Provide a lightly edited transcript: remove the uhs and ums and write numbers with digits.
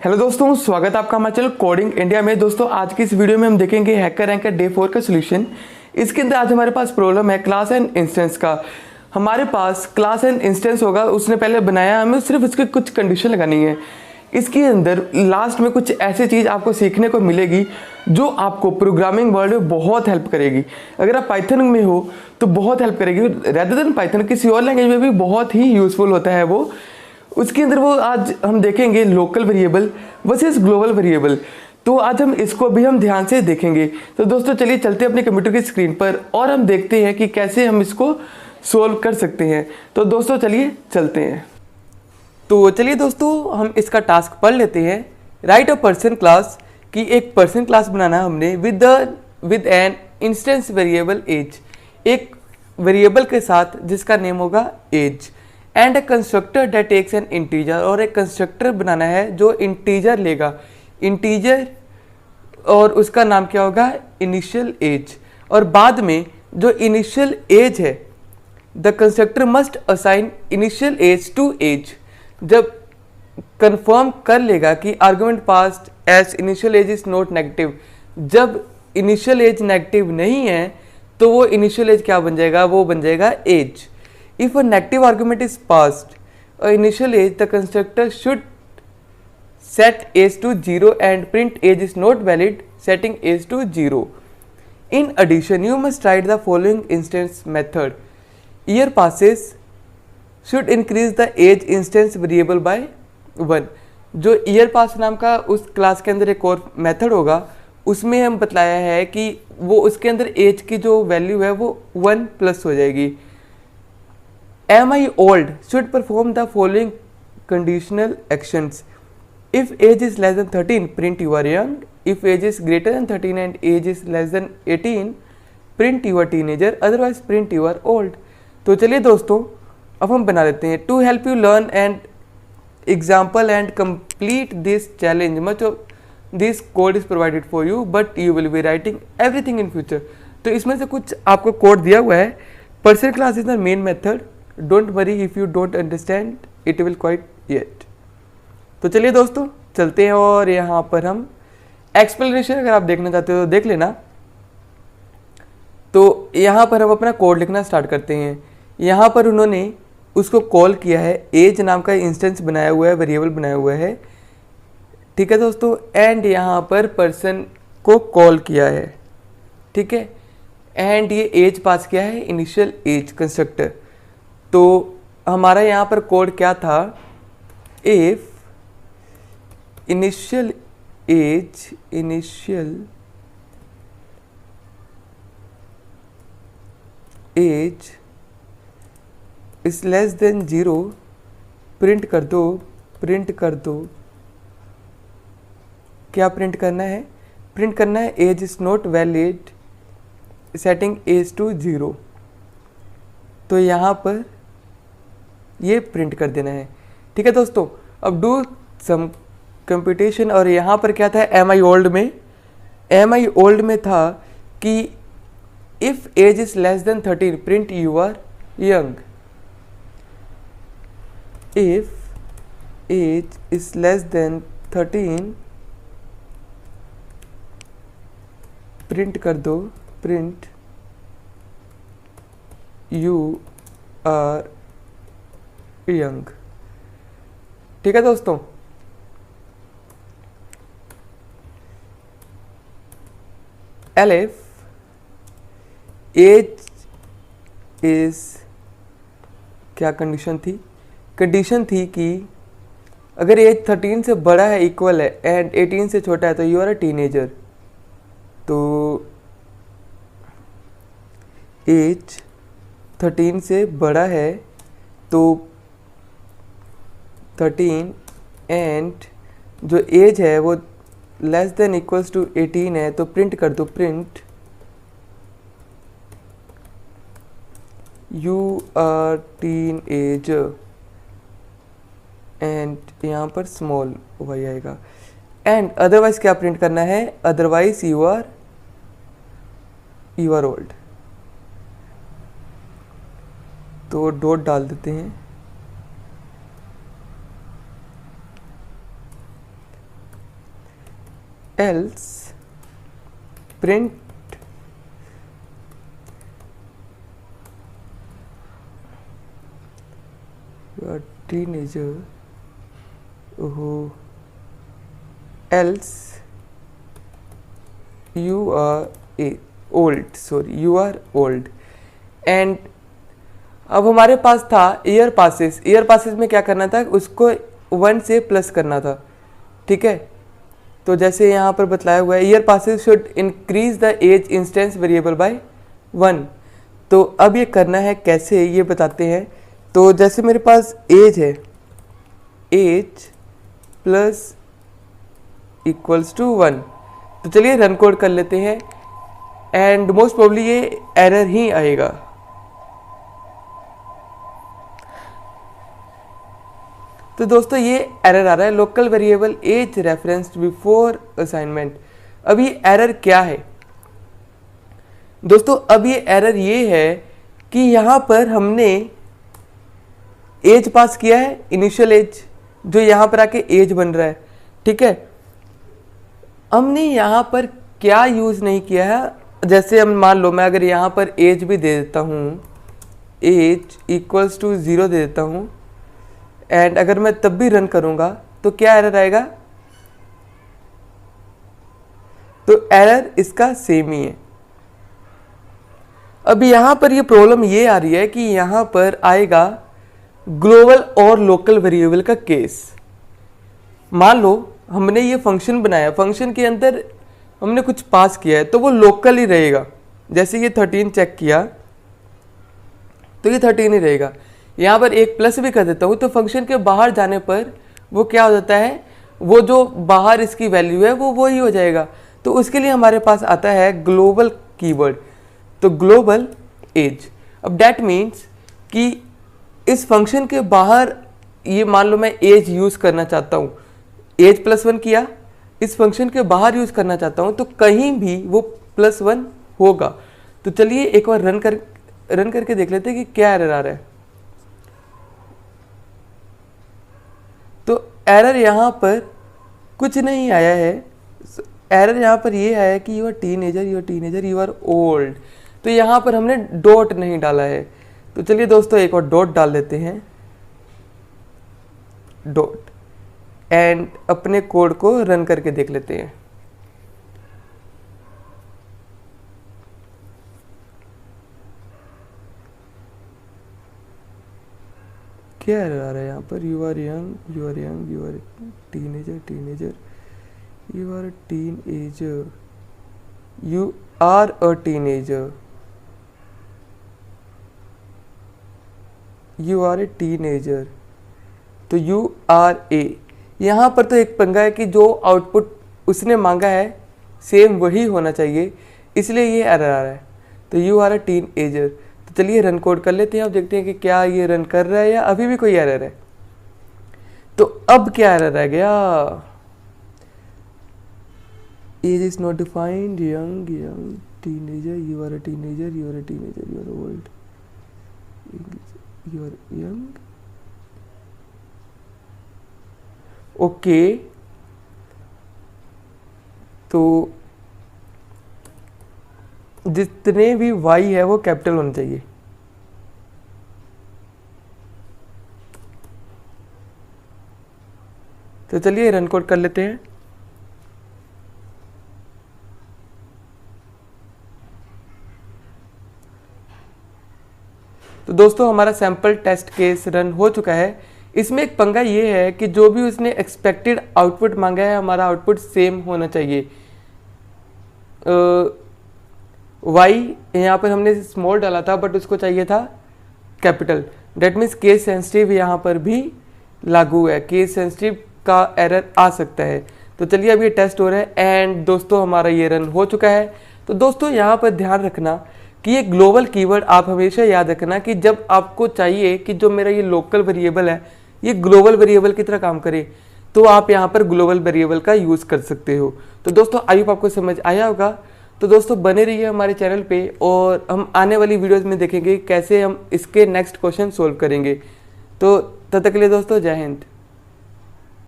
Hello दोस्तों, स्वागत है आपका हमारे चैनल कोडिंग इंडिया में। दोस्तों आज की इस वीडियो में हम देखेंगे हैकर रैंक का डे 4 का सोल्यूशन। इसके अंदर आज हमारे पास प्रॉब्लम है क्लास एंड इंस्टेंस का। हमारे पास क्लास एंड इंस्टेंस होगा, उसने पहले बनाया, हमें सिर्फ उसके कुछ कंडीशन लगानी है। इसके अंदर लास्ट में कुछ ऐसी चीज़ आपको सीखने को मिलेगी जो आपको प्रोग्रामिंग वर्ल्ड में बहुत हेल्प करेगी। अगर आप पाइथन में हो तो बहुत हेल्प करेगी, रेदर देन पाइथन किसी और लैंग्वेज में भी बहुत ही यूजफुल होता है वो। उसके अंदर वो आज हम देखेंगे local variable versus global variable. तो आज हम इसको भी हम ध्यान से देखेंगे। तो दोस्तों चलिए चलते हैं अपने कंप्यूटर की स्क्रीन पर और हम देखते हैं कि कैसे हम इसको सोल्व कर सकते हैं। तो दोस्तों चलिए चलते हैं। तो चलिए दोस्तों हम इसका टास्क पढ़ लेते हैं। राइट अ पर्सन क्लास की एक पर्सन क्लास बनाना है हमने with an instance variable age, एक वेरिएबल के साथ जिसका नेम होगा age, and a constructor that takes an integer, और एक कंस्ट्रक्टर बनाना है जो इंटीजर लेगा, इंटीजर, और उसका नाम क्या होगा इनिशियल एज। और बाद में जो इनिशियल एज है the constructor must assign initial age to age. जब कंफर्म कर लेगा कि argument passed as initial age is not negative, जब इनिशियल एज नेगेटिव नहीं है तो वो इनिशियल एज क्या बन जाएगा, वो बन जाएगा as. If a negative argument is passed, initial age, the constructor should set age to 0 and print age is not valid, setting age to 0. In addition, you must write the following instance method. Year passes should increase the age instance variable by 1. जो year pass नाम का उस class के अंदर एक और method होगा, उसमें हम बतलाया है कि वो उसके अंदर एज की जो वैल्यू है वो 1 प्लस हो जाएगी। Am I old should perform the following conditional actions. If age is less than 13, print you are young. If age is greater than 13 and age is less than 18, print you are teenager. Otherwise print you are old. तो चलिए दोस्तों अब हम बना लेते हैं। To help you learn and example and complete this challenge, much of this code is provided for you, but you will be writing everything in future. तो इसमें से कुछ आपको कोड दिया हुआ है। Person class is the main method, don't worry if you don't understand it will quite yet. तो चलिए दोस्तों चलते हैं और यहाँ पर हम एक्सप्लेनेशन अगर आप देखना चाहते हो तो देख लेना। तो यहाँ पर हम अपना कोड लिखना स्टार्ट करते हैं। यहाँ पर उन्होंने उसको कॉल किया है, एज नाम का इंस्टेंस बनाया हुआ है, वेरिएबल बनाया हुआ है, ठीक है दोस्तों। एंड यहाँ पर पर्सन को कॉल किया है, ठीक है। एंड ये एज पास किया है, इनिशियल एज कंस्ट्रक्टर। तो हमारा यहाँ पर कोड क्या था, if initial age is less than 0, print कर दो। क्या प्रिंट करना है, प्रिंट करना है age is not valid, setting age to 0। तो यहाँ पर ये प्रिंट कर देना है, ठीक है दोस्तों। अब डू सम कंप्यूटेशन, और यहाँ पर क्या था एम आई ओल्ड में था कि if age is less than 13 print you are young. If age is less than 13 print कर दो, प्रिंट यू आर यंग, ठीक है दोस्तों। एलिफ एज इज, क्या कंडीशन थी, कंडीशन थी कि अगर एज 13 से बड़ा है इक्वल है एंड 18 से छोटा है तो यू आर अ टीनेजर। तो एज 13 से बड़ा है तो 13 एंड जो एज है वो लेस देन इक्वल्स टू 18 है, तो प्रिंट कर दो, print you are teenage, and यहाँ पर स्मॉल वाई आएगा। एंड अदरवाइज क्या प्रिंट करना है, अदरवाइज यू आर ओल्ड। तो डॉट डाल देते हैं। Else print teenager who else you are you are old and अब हमारे पास था ईयर पासिस में क्या करना था, उसको 1 से प्लस करना था, ठीक है। तो जैसे यहाँ पर बतलाया हुआ है year passes should increase the age instance variable by 1। तो अब ये करना है कैसे, ये बताते हैं। तो जैसे मेरे पास एज है, एज प्लस इक्वल्स टू 1, तो चलिए रन कोड कर लेते हैं एंड मोस्ट प्रोबेबली ये एरर ही आएगा। तो दोस्तों ये एरर आ रहा है, local variable age referenced before assignment. अब ये एरर क्या है दोस्तों? अब ये एरर ये है कि यहाँ पर हमने एज पास किया है, इनिशियल एज जो यहाँ पर आके एज बन रहा है, ठीक है। हमने यहाँ पर क्या यूज़ नहीं किया है। जैसे हम मान लो मैं अगर यहाँ पर एज भी दे देता हूँ, एज इक्वल्स टू 0 दे देता हूँ एंड अगर मैं तब भी रन करूँगा तो क्या एरर आएगा? तो एरर इसका सेम ही है। अब यहाँ पर ये प्रॉब्लम ये आ रही है कि यहाँ पर आएगा ग्लोबल और लोकल वेरिएबल का केस। मान लो हमने ये फंक्शन बनाया, फंक्शन के अंदर हमने कुछ पास किया है तो वो लोकल ही रहेगा। जैसे ये 13 चेक किया तो ये 13 ही रहेगा। यहाँ पर एक प्लस भी कर देता हूँ तो फंक्शन के बाहर जाने पर वो क्या हो जाता है, वो जो बाहर इसकी वैल्यू है वो वही हो जाएगा। तो उसके लिए हमारे पास आता है ग्लोबल कीवर्ड, तो ग्लोबल एज। अब डैट मीन्स कि इस फंक्शन के बाहर ये मान लो मैं एज यूज़ करना चाहता हूँ, एज +1 किया, इस फंक्शन के बाहर यूज़ करना चाहता हूँ तो कहीं भी वो +1 होगा। तो चलिए एक बार रन करके देख लेते हैं कि क्या एरर आ रहा है। तो एरर यहाँ पर कुछ नहीं आया है, एरर यहाँ पर ये आया है कि you are teenager you are old. तो यहाँ पर हमने डॉट नहीं डाला है। तो चलिए दोस्तों एक और डॉट डाल देते हैं, डॉट, एंड अपने कोड को रन करके देख लेते हैं। क्या एरर आ रहा है यहाँ पर? You are young you are teenager you are a teenager you are a teenager. तो यू आर ए, यहाँ पर तो एक पंगा है कि जो आउटपुट उसने मांगा है सेम वही होना चाहिए, इसलिए ये एरर आ रहा है। तो यू आर ए टीनेजर। तो चलिए रन कोड कर लेते हैं, अब देखते हैं कि क्या ये रन कर रहा है या अभी भी कोई एरर है। तो अब क्या एरर आ गया? Age is not defined, young teenager you are a teenager you are old you are young. Okay, तो जितने भी वाई है वो कैपिटल होने चाहिए। तो चलिए रन कोड कर लेते हैं। तो दोस्तों हमारा सैंपल टेस्ट केस रन हो चुका है। इसमें एक पंगा ये है कि जो भी उसने एक्सपेक्टेड आउटपुट मांगा है हमारा आउटपुट सेम होना चाहिए। वाई यहाँ पर हमने स्मॉल डाला था बट उसको चाहिए था capital. That means case sensitive यहाँ पर भी लागू है, केस सेंसिटिव का एरर आ सकता है। तो चलिए अब ये टेस्ट हो रहा है एंड दोस्तों हमारा ये रन हो चुका है। तो दोस्तों यहाँ पर ध्यान रखना कि ये ग्लोबल कीवर्ड आप हमेशा याद रखना कि जब आपको चाहिए कि जो मेरा ये लोकल वेरिएबल है ये ग्लोबल वेरिएबल की तरह काम करे तो आप यहाँ पर ग्लोबल वेरिएबल का यूज़ कर सकते हो। तो दोस्तों आई होप आपको समझ आया होगा। तो दोस्तों बने रहिए हमारे चैनल पे और हम आने वाली वीडियोस में देखेंगे कैसे हम इसके नेक्स्ट क्वेश्चन सोल्व करेंगे। तो तब तक के लिए दोस्तों जय हिंद।